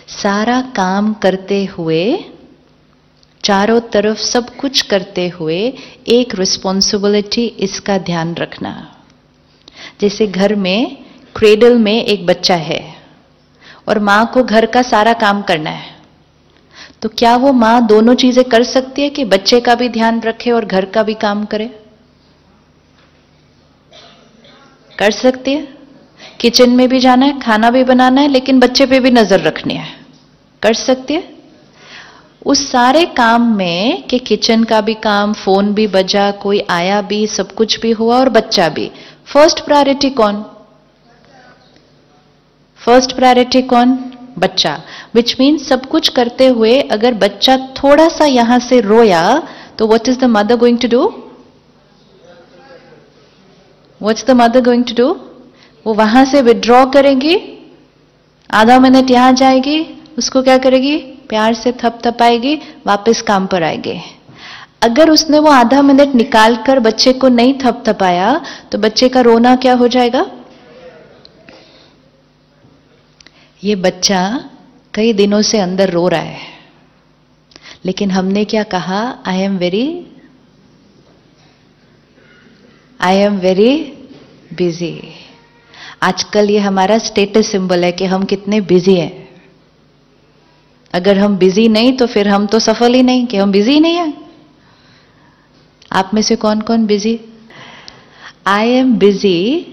सारा काम करते हुए, चारों तरफ सब कुछ करते हुए एक रिस्पॉन्सिबिलिटी, इसका ध्यान रखना। जैसे घर में क्रेडल में एक बच्चा है और मां को घर का सारा काम करना है, तो क्या वो मां दोनों चीजें कर सकती है कि बच्चे का भी ध्यान रखे और घर का भी काम करे? कर सकती है। किचन में भी जाना है, खाना भी बनाना है, लेकिन बच्चे पे भी नजर रखनी है। कर सकती है। उस सारे काम में कि किचन का भी काम, फोन भी बजा, कोई आया भी, सब कुछ भी हुआ और बच्चा भी, फर्स्ट प्रायोरिटी कौन? फर्स्ट प्रायोरिटी कौन? बच्चा। विच मीन्स सब कुछ करते हुए अगर बच्चा थोड़ा सा यहां से रोया तो what is the mother going to do? What's the mother going to do? वो वहां से विड्रॉ करेगी, आधा मिनट यहां जाएगी, उसको क्या करेगी? प्यार से थपथपाएगी, वापस काम पर आएगी। अगर उसने वो आधा मिनट निकालकर बच्चे को नहीं थपथपाया तो बच्चे का रोना क्या हो जाएगा? ये बच्चा कई दिनों से अंदर रो रहा है, लेकिन हमने क्या कहा? I am very busy. आजकल ये हमारा स्टेटस सिंबल है कि हम कितने बिजी हैं। अगर हम बिजी नहीं तो फिर हम तो सफल ही नहीं, कि हम बिजी नहीं है। आप में से कौन कौन busy? I am busy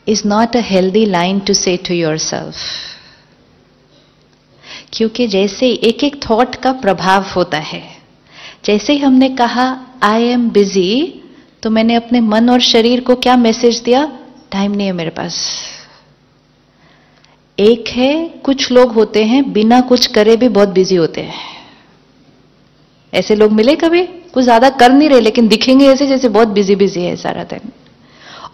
is not a healthy line to say to yourself, क्योंकि जैसे एक एक थॉट का प्रभाव होता है। जैसे ही हमने कहा आई एम बिजी, तो मैंने अपने मन और शरीर को क्या मैसेज दिया? टाइम नहीं है मेरे पास। एक है, कुछ लोग होते हैं बिना कुछ करे भी बहुत बिजी होते हैं। ऐसे लोग मिले कभी? कुछ ज्यादा कर नहीं रहे लेकिन दिखेंगे ऐसे जैसे बहुत बिजी बिजी है सारा दिन।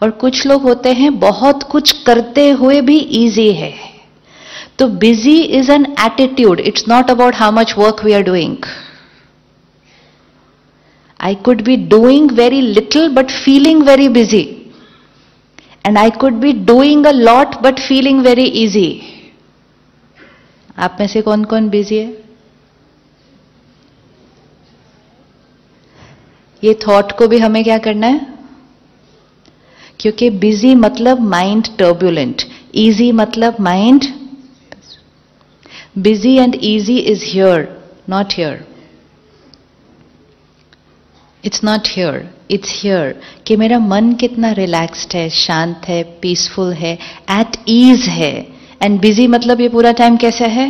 और कुछ लोग होते हैं बहुत कुछ करते हुए भी इजी है। तो busy is an attitude, it's not about how much work we are doing. I could be doing very little but feeling very busy. And I could be doing a lot but feeling very easy. आप में से कौन कौन busy है? ये thought को भी हमें क्या करना है? क्योंकि बिजी मतलब माइंड टर्बुलेंट, इजी मतलब mind. Busy and easy is here, not here. It's not here, it's here. कि मेरा मन कितना रिलैक्स्ड है, शांत है, पीसफुल है, एट ईज है। एंड बिजी मतलब ये पूरा टाइम कैसे है?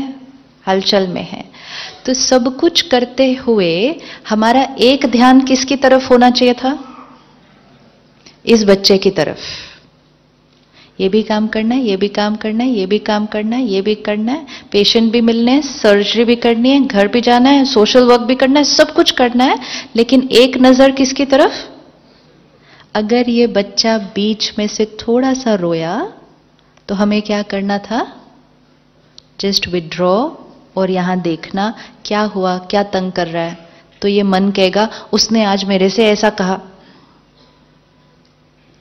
हलचल में है। तो सब कुछ करते हुए हमारा एक ध्यान किसकी तरफ होना चाहिए था? इस बच्चे की तरफ। ये भी काम करना है, ये भी काम करना है, ये भी काम करना है, ये भी करना है, पेशेंट भी मिलने हैं, सर्जरी भी करनी है, घर भी जाना है, सोशल वर्क भी करना है, सब कुछ करना है, लेकिन एक नजर किसकी तरफ? अगर ये बच्चा बीच में से थोड़ा सा रोया तो हमें क्या करना था? जस्ट विड्रॉ और यहां देखना क्या हुआ, क्या तंग कर रहा है। तो ये मन कहेगा उसने आज मेरे से ऐसा कहा,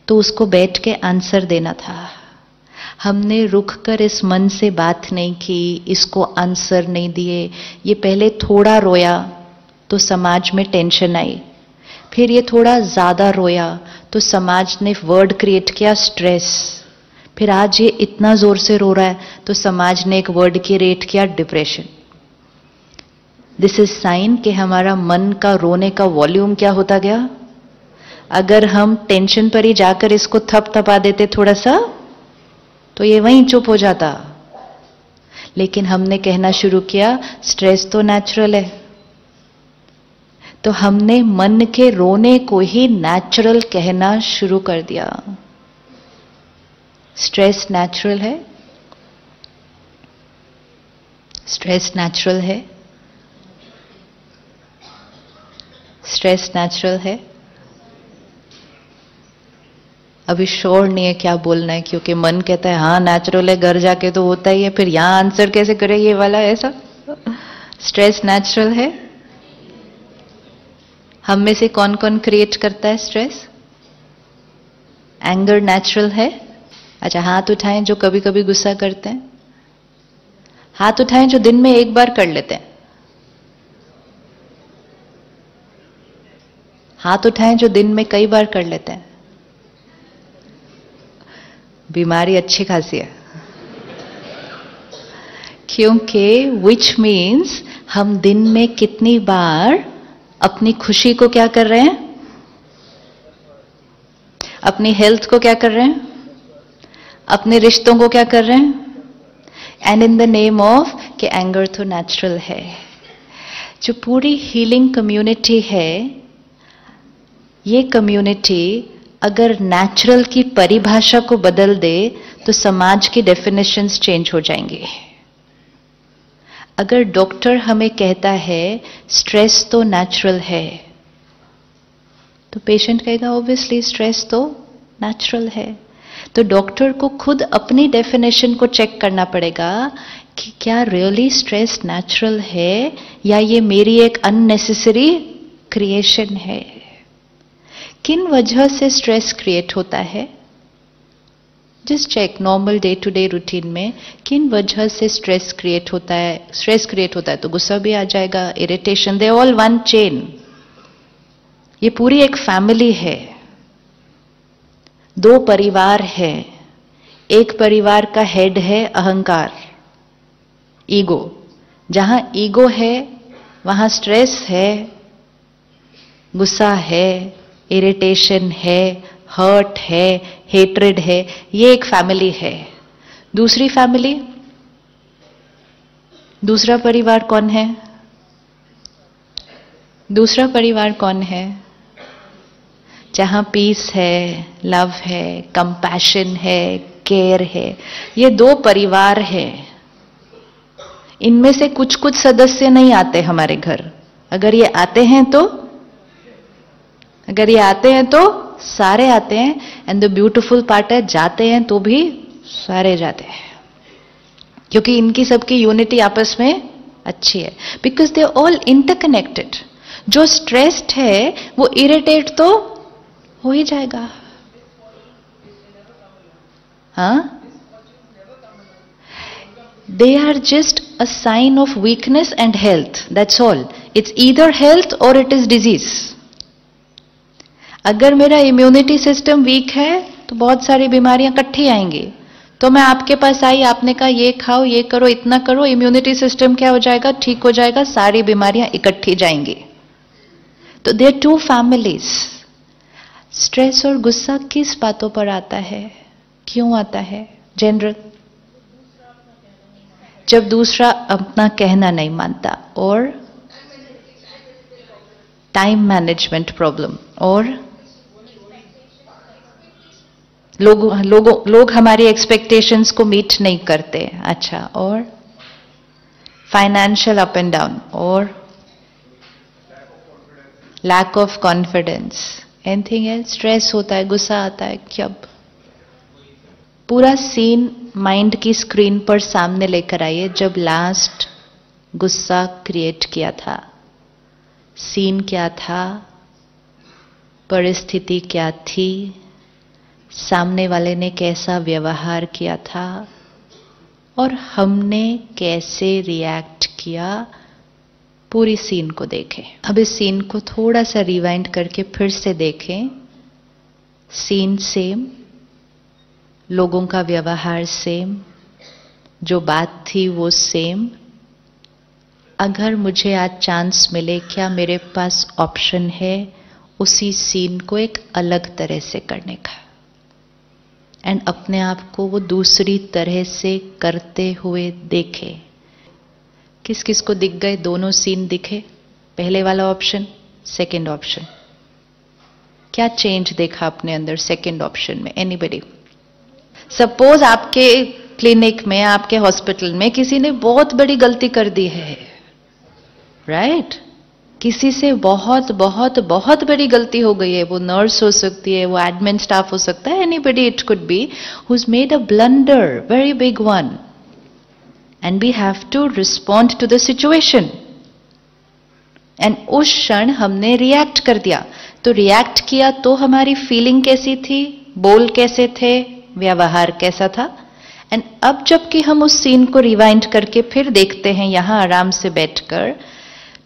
तो उसको बैठ के आंसर देना था। हमने रुक कर इस मन से बात नहीं की, इसको आंसर नहीं दिए। ये पहले थोड़ा रोया तो समाज में टेंशन आई, फिर ये थोड़ा ज्यादा रोया तो समाज ने वर्ड क्रिएट किया स्ट्रेस, फिर आज ये इतना जोर से रो रहा है तो समाज ने एक वर्ड क्रिएट किया डिप्रेशन। दिस इज साइन कि हमारा मन का रोने का वॉल्यूम क्या होता गया। अगर हम टेंशन पर ही जाकर इसको थपथपा देते थोड़ा सा तो ये वहीं चुप हो जाता, लेकिन हमने कहना शुरू किया स्ट्रेस तो नेचुरल है। तो हमने मन के रोने को ही नेचुरल कहना शुरू कर दिया। स्ट्रेस नेचुरल है, स्ट्रेस नेचुरल है, स्ट्रेस नेचुरल है। अभी श्योर नहीं है क्या बोलना है, क्योंकि मन कहता है हाँ नेचुरल है, घर जाके तो होता ही है, फिर यहां आंसर कैसे करे ये वाला ऐसा। स्ट्रेस नेचुरल है। हम में से कौन कौन क्रिएट करता है स्ट्रेस? एंगर नेचुरल है। अच्छा हाथ उठाएं जो कभी कभी गुस्सा करते हैं। हाथ उठाएं जो दिन में एक बार कर लेते हैं। हाथ उठाएं जो दिन में कई बार कर लेते हैं। बीमारी अच्छी खासी है, क्योंकि विच मीन्स हम दिन में कितनी बार अपनी खुशी को क्या कर रहे हैं, अपनी हेल्थ को क्या कर रहे हैं, अपने रिश्तों को क्या कर रहे हैं, and in the name of कि एंगर तो नेचुरल है। जो पूरी हीलिंग कम्युनिटी है, ये कम्युनिटी अगर नेचुरल की परिभाषा को बदल दे तो समाज की डेफिनेशंस चेंज हो जाएंगे। अगर डॉक्टर हमें कहता है स्ट्रेस तो नेचुरल है, तो पेशेंट कहेगा ऑब्वियसली स्ट्रेस तो नेचुरल है। तो डॉक्टर को खुद अपनी डेफिनेशन को चेक करना पड़ेगा कि क्या रियली स्ट्रेस नेचुरल है या ये मेरी एक अननेसेसरी क्रिएशन है। किन वजह से स्ट्रेस क्रिएट होता है, just check normal day to day routine में किन वजह से स्ट्रेस क्रिएट होता है। स्ट्रेस क्रिएट होता है तो गुस्सा भी आ जाएगा, irritation, they all one chain. ये पूरी एक फैमिली है, दो परिवार है। एक परिवार का हेड है अहंकार, ईगो। जहां ईगो है वहां स्ट्रेस है, गुस्सा है, इरिटेशन है, हर्ट है, हेट्रेड है। ये एक फैमिली है। दूसरी फैमिली, दूसरा परिवार कौन है? दूसरा परिवार कौन है? जहां पीस है, लव है, कंपैशन है, केयर है। ये दो परिवार है। इनमें से कुछ कुछ सदस्य नहीं आते हमारे घर। अगर ये आते हैं तो सारे आते हैं। एंड द ब्यूटीफुल पार्ट है, जाते हैं तो भी सारे जाते हैं, क्योंकि इनकी सबकी यूनिटी आपस में अच्छी है। Because they all interconnected. जो स्ट्रेस्ड है वो इरिटेट तो हो ही जाएगा। हाँ, they are just a sign of weakness and health, that's all. It's either health or it is disease. अगर मेरा इम्यूनिटी सिस्टम वीक है तो बहुत सारी बीमारियां इकट्ठी आएंगी। तो मैं आपके पास आई, आपने कहा ये खाओ, ये करो, इतना करो, इम्यूनिटी सिस्टम क्या हो जाएगा, ठीक हो जाएगा, सारी बीमारियां इकट्ठी जाएंगी। तो they are two families. Stress और गुस्सा किस बातों पर आता है, क्यों आता है? जनरल, जब दूसरा अपना कहना नहीं मानता, और टाइम मैनेजमेंट प्रॉब्लम, और लोग हमारी एक्सपेक्टेशंस को मीट नहीं करते। अच्छा, और फाइनेंशियल अप एंड डाउन, और lack of confidence. Anything else? Stress होता है, गुस्सा आता है, कब? पूरा सीन माइंड की स्क्रीन पर सामने लेकर आइए। जब लास्ट गुस्सा क्रिएट किया था, सीन क्या था, परिस्थिति क्या थी, सामने वाले ने कैसा व्यवहार किया था, और हमने कैसे रिएक्ट किया। पूरी सीन को देखें। अब इस सीन को थोड़ा सा रिवाइंड करके फिर से देखें। सीन सेम, लोगों का व्यवहार सेम, जो बात थी वो सेम। अगर मुझे आज चांस मिले, क्या मेरे पास ऑप्शन है उसी सीन को एक अलग तरह से करने का, एंड अपने आप को वो दूसरी तरह से करते हुए देखे। किस किस को दिख गए दोनों सीन दिखे? पहले वाला ऑप्शन, सेकंड ऑप्शन। क्या चेंज देखा अपने अंदर सेकंड ऑप्शन में? एनीबडी? सपोज आपके क्लिनिक में, आपके हॉस्पिटल में किसी ने बहुत बड़ी गलती कर दी है, राइट? किसी से बहुत बहुत बहुत बड़ी गलती हो गई है। वो नर्स हो सकती है, वो एडमिन स्टाफ हो सकता है, anybody it could be, who's made a blunder, very big one, and we have to respond to the situation. And उस क्षण हमने रिएक्ट कर दिया। तो रिएक्ट किया तो हमारी फीलिंग कैसी थी, बोल कैसे थे, व्यवहार कैसा था? एंड अब जबकि हम उस सीन को रिवाइंड करके फिर देखते हैं यहां आराम से बैठकर,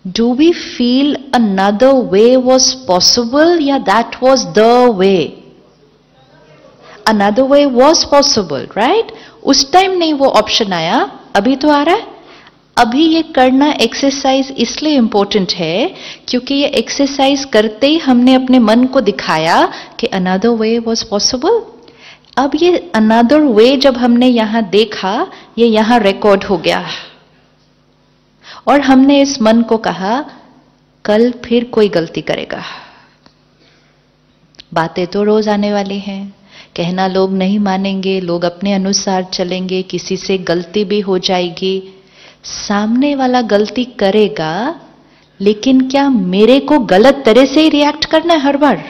do we feel another way was possible या that was the way? Another way was possible, right? उस टाइम नहीं वो ऑप्शन आया, अभी तो आ रहा है। अभी ये करना एक्सरसाइज इसलिए इंपॉर्टेंट है क्योंकि ये एक्सरसाइज करते ही हमने अपने मन को दिखाया कि अनदर वे वॉज पॉसिबल। अब ये अनदर वे जब हमने यहां देखा, ये यहां रिकॉर्ड हो गया और हमने इस मन को कहा कल फिर कोई गलती करेगा। बातें तो रोज आने वाली हैं, कहना लोग नहीं मानेंगे, लोग अपने अनुसार चलेंगे, किसी से गलती भी हो जाएगी। सामने वाला गलती करेगा, लेकिन क्या मेरे को गलत तरह से ही रिएक्ट करना है हर बार?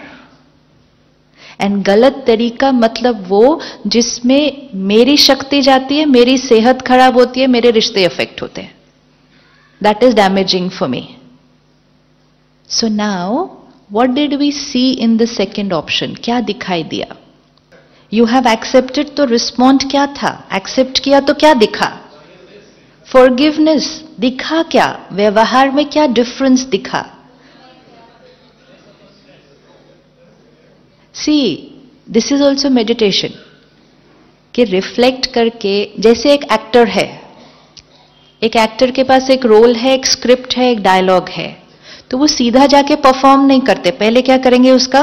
एंड गलत तरीका मतलब वो जिसमें मेरी शक्ति जाती है, मेरी सेहत खराब होती है, मेरे रिश्ते अफेक्ट होते हैं। That is damaging for me. So now what did we see in the second option? क्या दिखाई दिया? यू हैव एक्सेप्टेड, तो रिस्पॉन्ड क्या था? एक्सेप्ट किया तो क्या दिखा? फॉरगिवनेस। दिखा क्या? व्यवहार में क्या डिफरेंस दिखा? सी, दिस इज ऑल्सो मेडिटेशन कि रिफ्लेक्ट करके, जैसे एक एक्टर है, एक एक्टर के पास एक रोल है, एक स्क्रिप्ट है, एक डायलॉग है, तो वो सीधा जाके परफॉर्म नहीं करते, पहले क्या करेंगे? उसका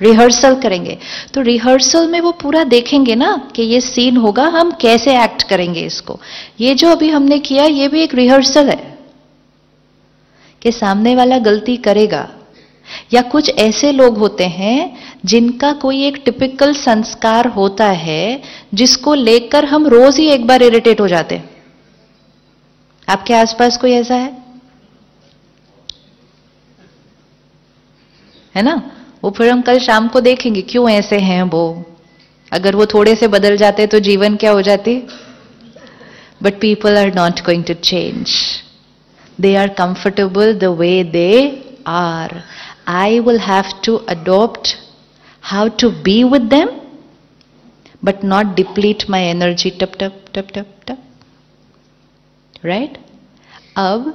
रिहर्सल करेंगे। तो रिहर्सल में वो पूरा देखेंगे ना कि ये सीन होगा, हम कैसे एक्ट करेंगे इसको। ये जो अभी हमने किया, ये भी एक रिहर्सल है कि सामने वाला गलती करेगा। या कुछ ऐसे लोग होते हैं जिनका कोई एक टिपिकल संस्कार होता है जिसको लेकर हम रोज ही एक बार इरिटेट हो जाते हैं। आपके आसपास कोई ऐसा है ना? वो फिर हम कल शाम को देखेंगे क्यों ऐसे हैं वो। अगर वो थोड़े से बदल जाते तो जीवन क्या हो जाती? But people are not going to change, they are comfortable the way they are. I will have to adopt how to be with them but not deplete my energy टप टप टप टप टप, राइट? अब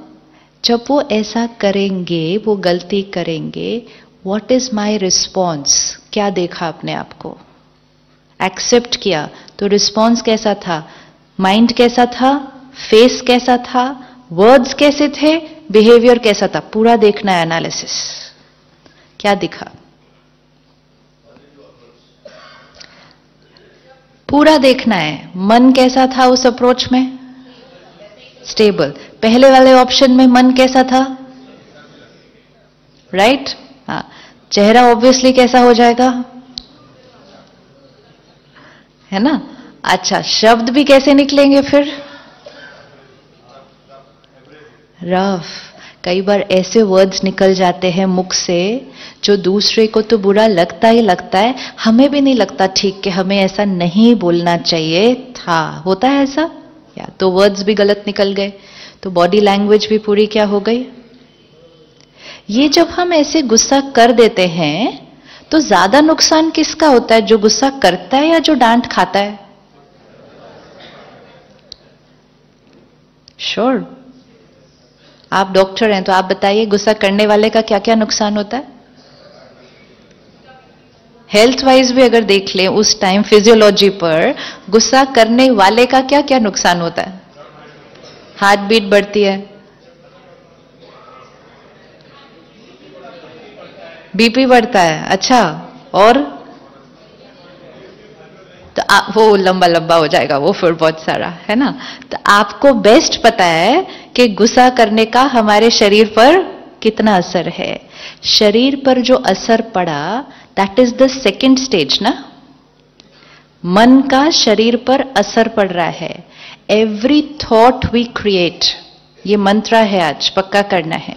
जब वो ऐसा करेंगे, वो गलती करेंगे, What is my response? क्या देखा अपने आप को? एक्सेप्ट किया तो रिस्पॉन्स कैसा था? माइंड कैसा था? फेस कैसा था? वर्ड्स कैसे थे? बिहेवियर कैसा था? पूरा देखना है, एनालिसिस। क्या दिखा? पूरा देखना है। मन कैसा था उस अप्रोच में? स्टेबल। पहले वाले ऑप्शन में मन कैसा था? राइट? हाँ। चेहरा ऑब्वियसली कैसा हो जाएगा? है ना? अच्छा, शब्द भी कैसे निकलेंगे फिर? रफ। कई बार ऐसे वर्ड्स निकल जाते हैं मुख से जो दूसरे को तो बुरा लगता ही लगता है, हमें भी नहीं लगता ठीक कि हमें ऐसा नहीं बोलना चाहिए था। होता है ऐसा? या तो वर्ड्स भी गलत निकल गए, तो बॉडी लैंग्वेज भी पूरी क्या हो गई? ये जब हम ऐसे गुस्सा कर देते हैं तो ज्यादा नुकसान किसका होता है? जो गुस्सा करता है या जो डांट खाता है? श्योर? आप डॉक्टर हैं तो आप बताइए, गुस्सा करने वाले का क्या क्या नुकसान होता है? हेल्थ वाइज भी अगर देख लें उस टाइम फिजियोलॉजी पर, गुस्सा करने वाले का क्या क्या नुकसान होता है? हार्ट बीट बढ़ती है, बीपी बढ़ता है। अच्छा, और तो वो लंबा लंबा हो जाएगा, वो फिर बहुत सारा है ना। तो आपको बेस्ट पता है कि गुस्सा करने का हमारे शरीर पर कितना असर है। शरीर पर जो असर पड़ा, that is the second stage ना। मन का शरीर पर असर पड़ रहा है। एवरी थॉट वी क्रिएट, ये मंत्र है आज, पक्का करना है।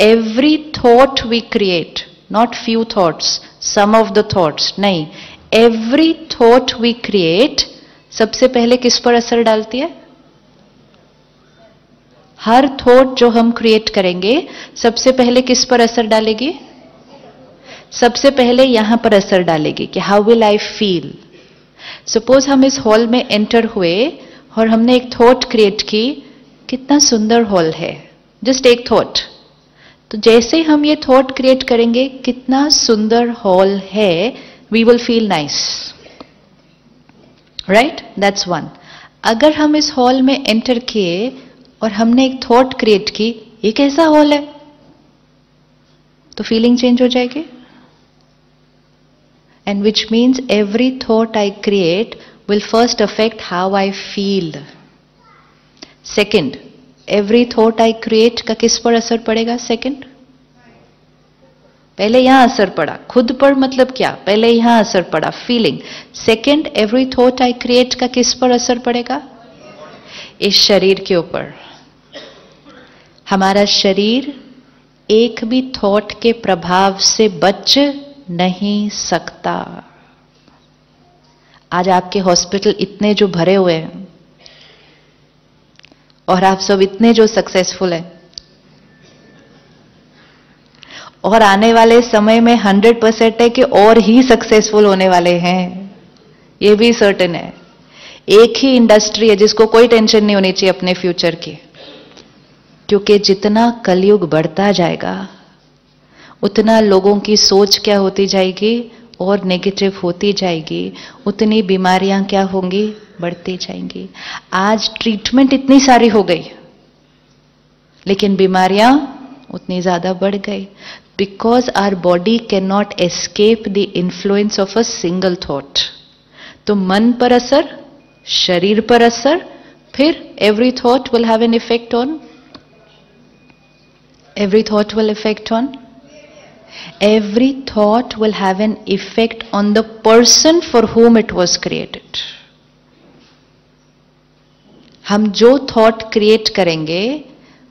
Every thought we create, not few thoughts, some of the thoughts, नहीं, एवरी थॉट वी क्रिएट सबसे पहले किस पर असर डालती है? हर थॉट जो हम क्रिएट करेंगे सबसे पहले किस पर असर डालेगी? सबसे पहले यहां पर असर डालेगी कि how will I feel. Suppose हम इस हॉल में एंटर हुए और हमने एक थॉट क्रिएट की, कितना सुंदर हॉल है, जस्ट एक थॉट। तो जैसे हम ये थॉट क्रिएट करेंगे कितना सुंदर हॉल है, we will feel nice, right? That's one. अगर हम इस हॉल में एंटर किए और हमने एक थॉट क्रिएट की, ये कैसा हॉल है, तो फीलिंग चेंज हो जाएगी। And which means every thought I create will first affect how I feel. Second, every thought I create का किस पर असर पड़ेगा? Second, पहले यहां असर पड़ा, खुद पर मतलब क्या, पहले यहां असर पड़ा, feeling. Second, every thought I create का किस पर असर पड़ेगा? इस शरीर के ऊपर। हमारा शरीर एक भी थॉट के प्रभाव से बच नहीं सकता। आज आपके हॉस्पिटल इतने जो भरे हुए हैं और आप सब इतने जो सक्सेसफुल हैं, और आने वाले समय में 100% है कि और ही सक्सेसफुल होने वाले हैं, ये भी सर्टेन है। एक ही इंडस्ट्री है जिसको कोई टेंशन नहीं होनी चाहिए अपने फ्यूचर की, क्योंकि जितना कलयुग बढ़ता जाएगा उतना लोगों की सोच क्या होती जाएगी, और नेगेटिव होती जाएगी, उतनी बीमारियां क्या होंगी, बढ़ती जाएंगी। आज ट्रीटमेंट इतनी सारी हो गई लेकिन बीमारियां उतनी ज्यादा बढ़ गई, because our body can not escape the influence of a single thought. तो मन पर असर, शरीर पर असर, फिर every thought will have an effect on, every thought will affect on, every thought will have an effect on the person for whom it was created. हम जो थॉट क्रिएट करेंगे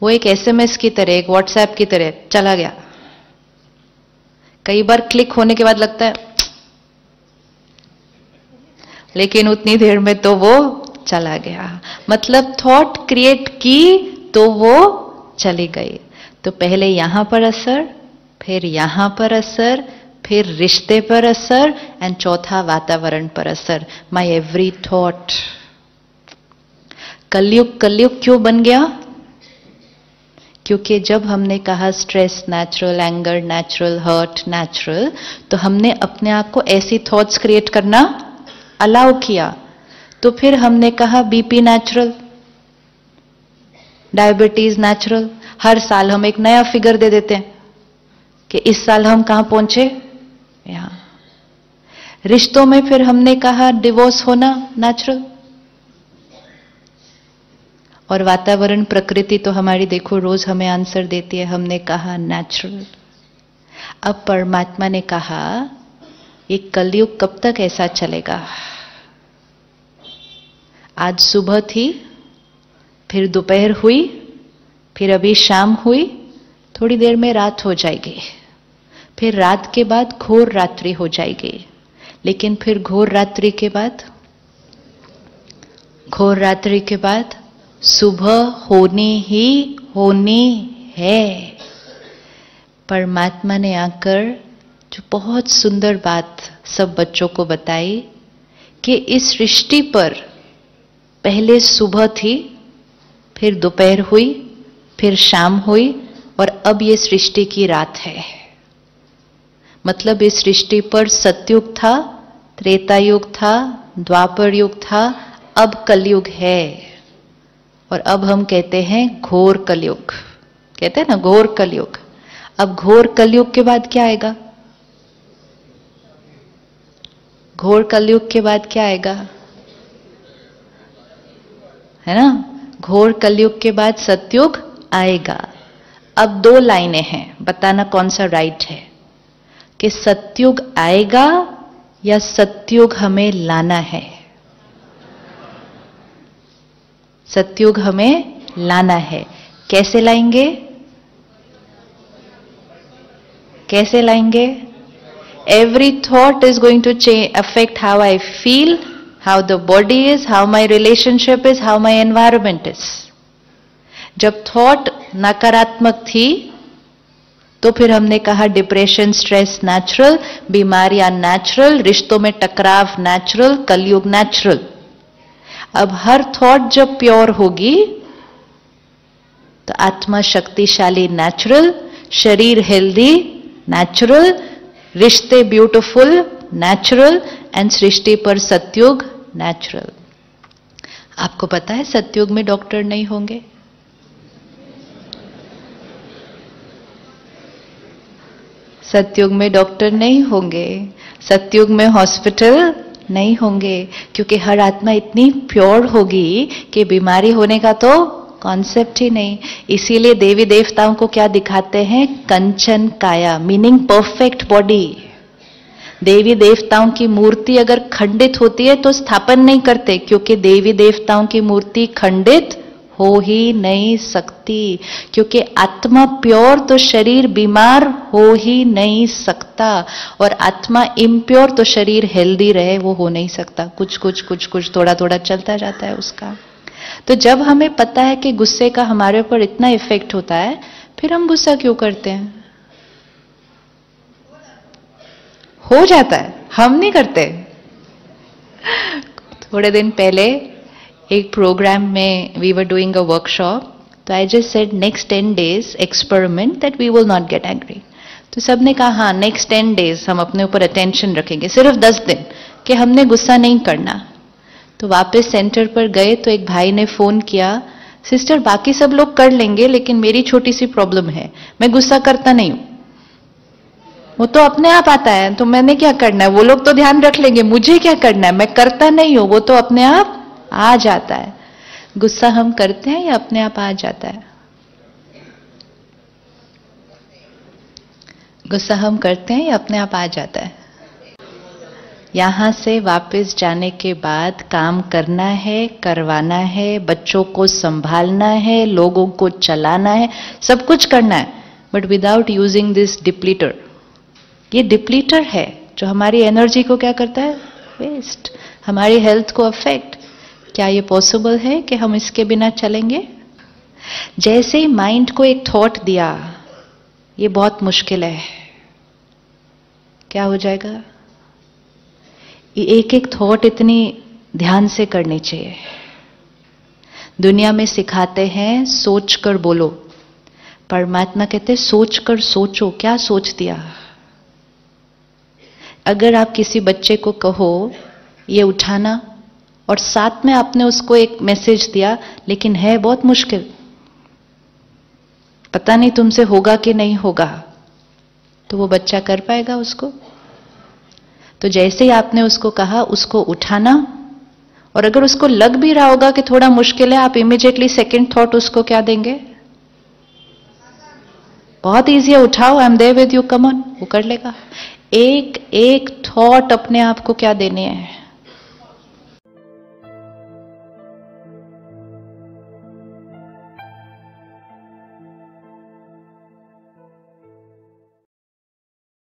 वो एक एसएमएस की तरह, एक व्हाट्सएप की तरह चला गया। कई बार क्लिक होने के बाद लगता है, लेकिन उतनी देर में तो वो चला गया। मतलब थॉट क्रिएट की तो वो चली गई। तो पहले यहां पर असर, फिर यहां पर असर, फिर रिश्ते पर असर, एंड चौथा वातावरण पर असर। My every thought. Kalyug Kalyug क्यों बन गया? क्योंकि जब हमने कहा stress natural, anger natural, hurt natural, तो हमने अपने आप को ऐसी थॉट्स क्रिएट करना अलाउ किया। तो फिर हमने कहा बीपी नेचुरल, डायबिटीज नेचुरल। हर साल हम एक नया फिगर दे देते हैं कि इस साल हम कहां पहुंचे, यहां। रिश्तों में फिर हमने कहा डिवोर्स होना नेचुरल। और वातावरण, प्रकृति तो हमारी देखो रोज हमें आंसर देती है, हमने कहा नेचुरल। अब परमात्मा ने कहा ये कलयुग कब तक ऐसा चलेगा? आज सुबह थी, फिर दोपहर हुई, फिर अभी शाम हुई, थोड़ी देर में रात हो जाएगी, फिर रात के बाद घोर रात्रि हो जाएगी, लेकिन फिर घोर रात्रि के बाद, घोर रात्रि के बाद सुबह होनी ही होनी है। परमात्मा ने आकर जो बहुत सुंदर बात सब बच्चों को बताई कि इस सृष्टि पर पहले सुबह थी, फिर दोपहर हुई, फिर शाम हुई, और अब ये सृष्टि की रात है। मतलब इस सृष्टि पर सतयुग था, त्रेता युग था, द्वापर युग था, अब कलयुग है। और अब हम कहते हैं घोर कलयुग, कहते हैं ना घोर कलयुग। अब घोर कलयुग के बाद क्या आएगा? घोर कलयुग के बाद क्या आएगा? है ना, घोर कलयुग के बाद सतयुग आएगा। अब दो लाइनें हैं, बताना कौन सा राइट है, कि सतयुग आएगा या सतयुग हमें लाना है? सतयुग हमें लाना है। कैसे लाएंगे? कैसे लाएंगे? Every thought is going to affect how I feel, how the body is, how my relationship is, how my environment is. जब थॉट नकारात्मक थी तो फिर हमने कहा डिप्रेशन स्ट्रेस नेचुरल, बीमारियां नेचुरल, रिश्तों में टकराव नेचुरल, कलयुग नेचुरल। अब हर थॉट जब प्योर होगी तो आत्मा शक्तिशाली नेचुरल, शरीर हेल्दी नेचुरल, रिश्ते ब्यूटीफुल नेचुरल, एंड सृष्टि पर सतयुग नेचुरल। आपको पता है सतयुग में डॉक्टर नहीं होंगे? सतयुग में डॉक्टर नहीं होंगे, सतयुग में हॉस्पिटल नहीं होंगे, क्योंकि हर आत्मा इतनी प्योर होगी कि बीमारी होने का तो कॉन्सेप्ट ही नहीं। इसीलिए देवी देवताओं को क्या दिखाते हैं? कंचन काया, मीनिंग परफेक्ट बॉडी। देवी देवताओं की मूर्ति अगर खंडित होती है तो स्थापन नहीं करते, क्योंकि देवी देवताओं की मूर्ति खंडित हो ही नहीं सकती, क्योंकि आत्मा प्योर तो शरीर बीमार हो ही नहीं सकता, और आत्मा इम्प्योर तो शरीर हेल्दी रहे वो हो नहीं सकता। कुछ कुछ थोड़ा थोड़ा चलता जाता है उसका। तो जब हमें पता है कि गुस्से का हमारे ऊपर इतना इफेक्ट होता है, फिर हम गुस्सा क्यों करते हैं? हो जाता है, हम नहीं करते। थोड़े दिन पहले एक प्रोग्राम में we were doing a workshop, तो I just said next 10 days experiment that we will not get angry. तो सबने कहा हाँ नेक्स्ट 10 days हम अपने ऊपर अटेंशन रखेंगे, सिर्फ 10 दिन कि हमने गुस्सा नहीं करना। तो वापस सेंटर पर गए तो एक भाई ने फोन किया, सिस्टर बाकी सब लोग कर लेंगे लेकिन मेरी छोटी सी प्रॉब्लम है, मैं गुस्सा करता नहीं हूं। वो तो अपने आप आता है, तो मैंने क्या करना है? वो लोग तो ध्यान रख लेंगे, मुझे क्या करना है? मैं करता नहीं हूं, वो तो अपने आप आ जाता है। गुस्सा हम करते हैं या अपने आप आ जाता है? गुस्सा हम करते हैं या अपने आप आ जाता है? यहां से वापस जाने के बाद काम करना है, करवाना है, बच्चों को संभालना है, लोगों को चलाना है, सब कुछ करना है, बट विदाउट यूजिंग दिस डिप्लीटर। ये डिप्लीटर है जो हमारी एनर्जी को क्या करता है? वेस्ट, हमारी हेल्थ को अफेक्ट। क्या ये पॉसिबल है कि हम इसके बिना चलेंगे? जैसे ही माइंड को एक थॉट दिया, ये बहुत मुश्किल है, क्या हो जाएगा? एक एक थॉट इतनी ध्यान से करनी चाहिए। दुनिया में सिखाते हैं सोच कर बोलो, परमात्मा कहते हैं सोच कर सोचो। क्या सोच दिया? अगर आप किसी बच्चे को कहो ये उठाना, और साथ में आपने उसको एक मैसेज दिया, लेकिन है बहुत मुश्किल, पता नहीं तुमसे होगा कि नहीं होगा, तो वो बच्चा कर पाएगा उसको? तो जैसे ही आपने उसको कहा उसको उठाना, और अगर उसको लग भी रहा होगा कि थोड़ा मुश्किल है, आप इमीडिएटली सेकंड थॉट उसको क्या देंगे? बहुत ईजी है, उठाओ, I am there with you, come on, वो कर लेगा। एक एक थॉट अपने आप को क्या देने हैं?